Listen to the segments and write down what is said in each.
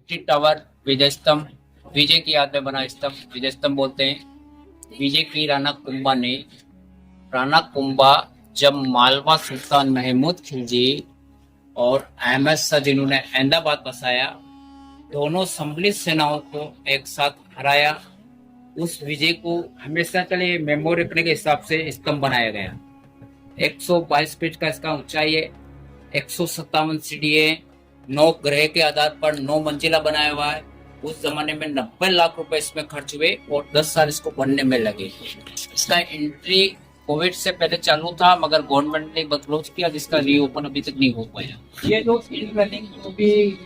Victory tower, विजय स्तंभ, विजय की याद में बना स्तंभ विजय स्तंभ बोलते हैं। विजय की राणा कुंभा जब मालवा सुल्तान महमूद खिलजी और अहमद शाह जिन्होंने अहमदाबाद बसाया, दोनों सम्मिलित सेनाओं को एक साथ हराया, उस विजय को हमेशा के लिए मेमोरी रखने के हिसाब से स्तंभ बनाया गया। 122 फीट का इसका ऊंचाई है, 157 सीढ़ी है, 9 ग्रह के आधार पर 9 मंजिला बनाया हुआ है। उस जमाने में 90 लाख रुपए इसमें खर्च हुए और 10 साल इसको बनने में लगे। इसका एंट्री कोविड से पहले चालू था, मगर गवर्नमेंट ने बदलाव किया जिसका रीओपन अभी तक नहीं हो पाया। ये जो जो भी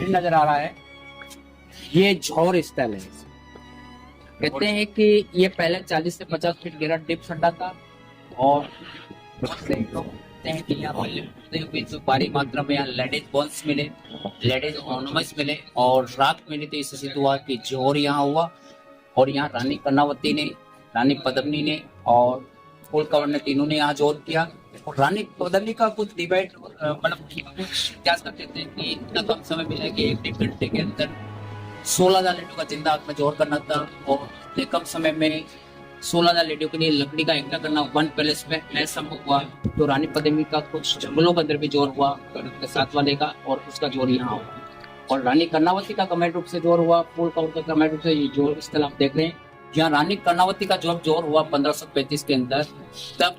नजर आ रहा है, ये झौर स्थल है। कहते हैं कि ये पहले 40 से 50 फीट गहरा डीप खड्डा था और बहुत से लोग कहते हैं कि यहाँ पर तो भारी मात्रा में यहाँ लेडीज बोन्स मिले, लेडीज ऑर्नामेंट्स मिले और रात मिली तो इससे सिद्ध हुआ कि जोर यहाँ हुआ। और यहाँ रानी कर्णावती ने, रानी पद्मिनी ने और फूल कंवर ने, तीनों ने यहाँ जोर किया। और रानी पद्मिनी का कुछ डिबेट मतलब कुछ इतिहास करते थे कि इतना कम समय मिला कि 1 घंटे के अंदर 16,000 लेडियों का जिंदा आग में जोर करना था और इतने कम समय में 16,000 लेडियों के लिए लकड़ी का एकठा करना वन पैलेस में असंभव हुआ। तो रानी पद्मिनी का कुछ जंगलों के अंदर भी जोर हुआ साथ वाले का, और उसका जोर यहाँ हुआ। और रानी कर्णावती का कमेट रूप से जोर हुआ, फूल कंवर का कमेट रूप से ये जोर स्थल आप देख रहे हैं। जहाँ रानी कर्णावती का जोर हुआ 1535 के अंदर, तब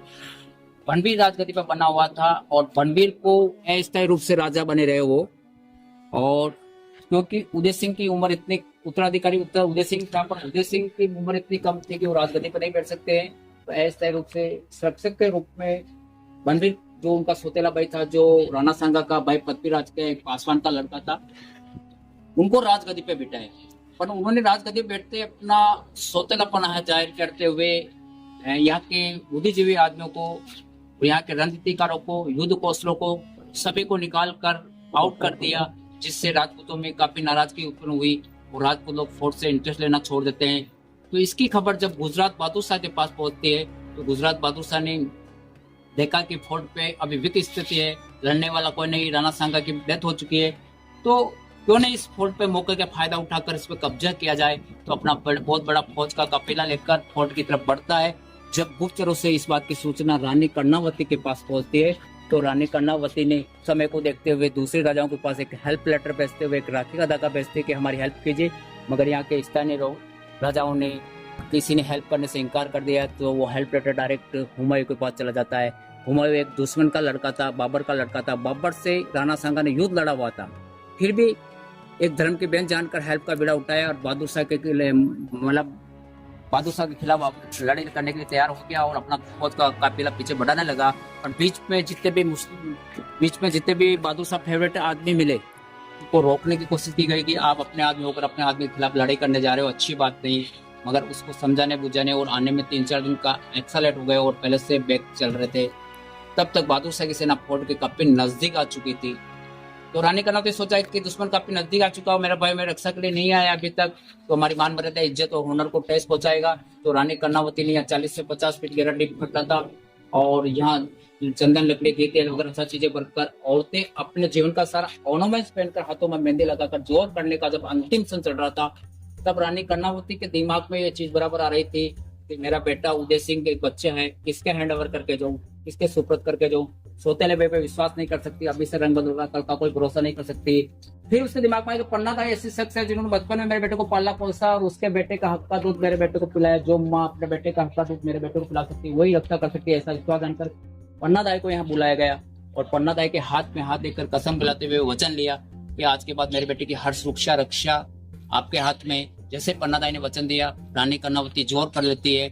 बनवीर राजगद्दी पर बना हुआ था और बनवीर को अस्थायी रूप से राजा बने रहे वो। और क्योंकि उदय सिंह की उम्र इतनी, उत्तराधिकारी उदय सिंह था, पर उदय सिंह की उम्र इतनी कम थी कि वो राजगद्दी पर नहीं बैठ सकते हैं, तो अस्थायी रूप से संरक्षक के रूप में बनवीर, जो उनका सोतेला भाई था, जो राणा सांगा का भाई पृथ्वीराज के पासवान का लड़का था, उनको राजगद्दी पे बिठाया। पर उन्होंने राजगद्दी पे बैठते अपना सोतेलापन जाहिर करते हुए यहाँ के बुद्धिजीवी आदमियों को, यहाँ के रणनीतिकारों को, युद्ध कौशलों को, सभी को निकाल कर आउट कर दिया, जिससे राजपूतों में काफी नाराजगी उत्पन्न हुई और राजपूत लोग फोर्ट से इंटरेस्ट लेना छोड़ देते हैं। तो इसकी खबर जब गुजरात बहादुर शाह के पास पहुंचती है, तो गुजरात बहादुर शाह ने देखा कि फोर्ट पे अभी विकट स्थिति है, लड़ने वाला कोई नहीं, राणा सांगा की डेथ हो चुकी है, तो क्यों नहीं इस फोर्ट पे मौके का फायदा उठाकर इस पे कब्जा किया जाए। तो अपना बहुत बड़ा फौज का काफिला लेकर फोर्ट की तरफ बढ़ता है। जब गुप्तचरों से इस बात की सूचना रानी कर्णावती के पास पहुंचती है, तो रानी कर्णावती ने समय को देखते हुए दूसरे राजाओं के पास एक हेल्प लेटर भेजते हुए, एक राखी का धागा भेजते कि हमारी हेल्प कीजिए। मगर यहाँ के स्थानीय राजाओं ने, किसी ने हेल्प करने से इनकार कर दिया, तो वो हेल्प लेटर डायरेक्ट हुमायूं के पास चला जाता है। हुमायूं एक दुश्मन का लड़का था, बाबर का लड़का था, बाबर से राणा सांगा ने युद्ध लड़ा हुआ था, फिर भी एक धर्म के बेंच जानकर हेल्प का बीड़ा उठाया और बहादुर शाह के बहादुर शाह के खिलाफ लड़ाई करने के लिए तैयार हो गया और अपना फौज का काफिला पीछे बढ़ाने लगा। और बीच में जितने भी बहादुर शाह फेवरेट आदमी मिले, उनको रोकने की कोशिश की गई कि आप अपने आदमी होकर अपने आदमी के खिलाफ लड़ाई करने जा रहे हो, अच्छी बात नहीं। मगर उसको समझाने बुझाने और आने में 3-4 दिन का एक्स्ट्रा लेट हो गए और पहले से बैक चल रहे थे। तब तक बहादुर शाह की सेना फोर्ट के काफी नजदीक आ चुकी थी। तो रानी कर्णावती सोचा कि दुश्मन काफी नजदीक आ चुका हो, मेरा भाई मेरे रक्षा के लिए नहीं आया अभी तक, तो हमारी मान मर्यादा, इज्जत और हुनर को ठेस पहुंचाएगा। तो रानी कर्णावती ने यहाँ 40 से 50 फीट गहरा डीप खड्डा था और यहाँ चंदन, लकड़ी की तेल वगैरह सब चीजें भरकर औरतें अपने जीवन का सारा ऑर्नामेंट्स पहनकर, हाथों में मेहंदी लगाकर जोर करने का जब अंतिम क्षण चल रहा था, तब रानी कर्णावती के दिमाग में ये चीज बराबर आ रही थी कि मेरा बेटा उदय सिंह के बच्चे हैं, किसके हैंड ओवर करके जाऊं, किसके सुपुर्द करके जाऊं। सोतेले भाई पे विश्वास नहीं कर सकती, अभी से रंग बदल रहा, कल का कोई भरोसा नहीं कर सकती। फिर उसके दिमाग में आया कि पन्ना था ऐसी शख्स है जिन्होंने बचपन में मेरे बेटे को पाला पोसा और उसके बेटे का हक का दूध मेरे बेटे को पिलाया। जो माँ अपने बेटे का हक का दूध मेरे बेटे को पिला सकती, वही रक्षा कर सकती है, ऐसा विश्वास जानकर पन्ना दाई को यहाँ बुलाया गया। और पन्ना दाई के हाथ में हाथ देकर कसम खिलाते हुए वचन लिया कि आज के बाद मेरे बेटे की हर सुरक्षा रक्षा आपके हाथ में। जैसे पन्ना दाई ने वचन दिया, रानी कर्णावती जोर कर लेती है,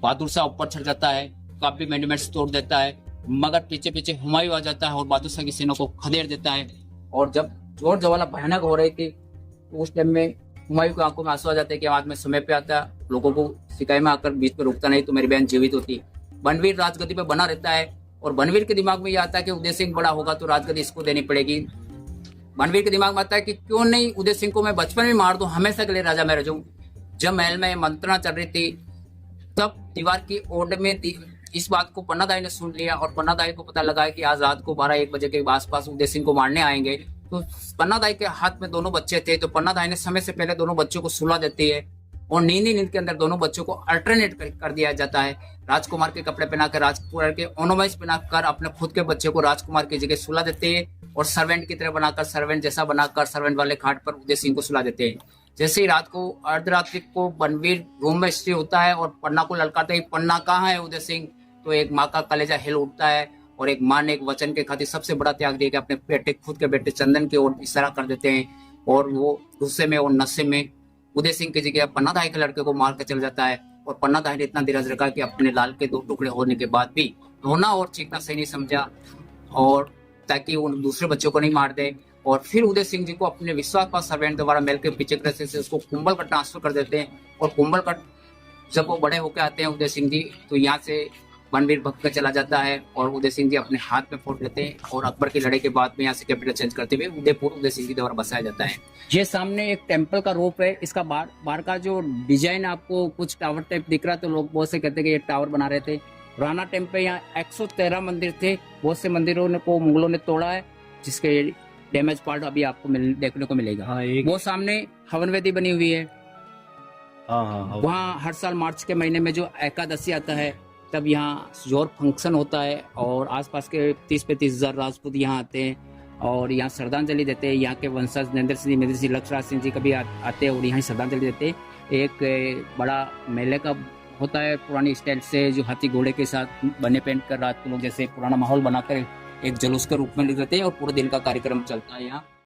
बहादुर शाह ऊपर चढ़ जाता है, काफी मैंडेमेंट्स तोड़ देता है, मगर पीछे पीछे हुमायूं आ जाता है और बहादुर शाह की सेना को खदेड़ देता है। और जब जोर जवाला भयानक हो रही थी, तो उस टाइम में हुमायूं की आंखों में आंसू आ जाते हैं कि आज मैं समय पे आता, लोगों को शिकायत में आकर बीच में रुकता नहीं तो मेरी बहन जीवित होती। बनवीर राजगद्दी पे बना रहता है और बनवीर के दिमाग में यह आता है कि उदय सिंह बड़ा होगा तो राजगद्दी इसको देनी पड़ेगी। बनवीर के दिमाग में आता है कि क्यों नहीं उदय सिंह को मैं बचपन में मार दूं, हमेशा के लिए राजा में रह जाऊं। जब महल में मंत्रणा चल रही थी, तब दीवार की ओट में इस बात को पन्ना दाई ने सुन लिया और पन्ना दाई को पता लगा कि आज रात को 12-1 बजे के आसपास उदय सिंह को मारने आएंगे। तो पन्नादाई के हाथ में दोनों बच्चे थे, तो पन्नादाई ने समय से पहले दोनों बच्चों को सुला देती है और नींद ही नींद के अंदर दोनों बच्चों को अल्टरनेट कर दिया जाता है। राजकुमार के कपड़े पहनाकर, राजकुमार के ऑर्नामेंट्स पहनाकर अपने खुद के बच्चे को राजकुमार की जगह सुला देते हैं और सर्वेंट की तरह बनाकर, सर्वेंट जैसा बनाकर सर्वेंट वाले खाट पर उदय सिंह को सुला देते हैं। जैसे ही रात को अर्धरात्रि को बनवीर रूम में स्टे होता है और पन्ना को ललकारते ही, पन्ना कहाँ है उदय सिंह, तो एक माँ का कलेजा हिल उठता है और एक माँ ने एक वचन के खातिर सबसे बड़ा त्याग दिया कि अपने बेटे, खुद के बेटे चंदन की ओर इशारा कर देते हैं और वो गुस्से में और नशे में उदय सिंह की जगह पन्नादाई के लड़के को मार कर चल जाता है। और पन्नादाई ने इतना धीरज रखा कि अपने लाल के 2 टुकड़े होने के बाद भी रोना और चीखना सही नहीं समझा, और ताकि वो दूसरे बच्चों को नहीं मार दे। और फिर उदय सिंह जी को अपने विश्वास पास सर्वेंट द्वारा मेल के पीछे से उसको कुंभल का ट्रांसफर कर देते हैं। और कुंभल का जब वो बड़े होकर आते हैं उदय सिंह जी, तो यहाँ से बनवीर भक्त का चला जाता है और उदय सिंह जी अपने हाथ में फोड़ लेते हैं और अकबर की लड़ाई के बाद में यहाँ से कैपिटल चेंज करते हुए उदयपुर उदय सिंह जी द्वारा बसाया जाता है। ये सामने एक टेम्पल का रूप है, इसका बाहर का जो डिजाइन आपको कुछ टावर टाइप दिख रहा है, तो लोग बहुत से कहते हैं कि ये टावर बना रहे थे। पुराना टेम्पल, यहाँ 113 मंदिर थे, बहुत से मंदिरों को मुगलों ने तोड़ा है, जिसके डैमेज पार्ट अभी आपको देखने को मिलेगा। हाँ, वो सामने हवन वेदी बनी हुई है। हाँ। वहाँ हर साल मार्च के महीने में जो एकादशी आता है, तब यहाँ जोर फंक्शन होता है और आसपास के 30-35 हजार राजपूत यहाँ आते हैं और यहाँ श्रद्धांजलि देते हैं। यहाँ के वंशज नरेंद्र सिंह, लक्ष्मण सिंह जी कभी आते हैं और यहाँ श्रद्धांजलि देते हैं। एक बड़ा मेले का होता है पुरानी स्टाइल से, जो हाथी घोड़े के साथ बने पहन कर रात को लोग जैसे पुराना माहौल बनाकर एक जुलूस के रूप में ले जाते हैं और पूरे दिन का कार्यक्रम चलता है यहाँ।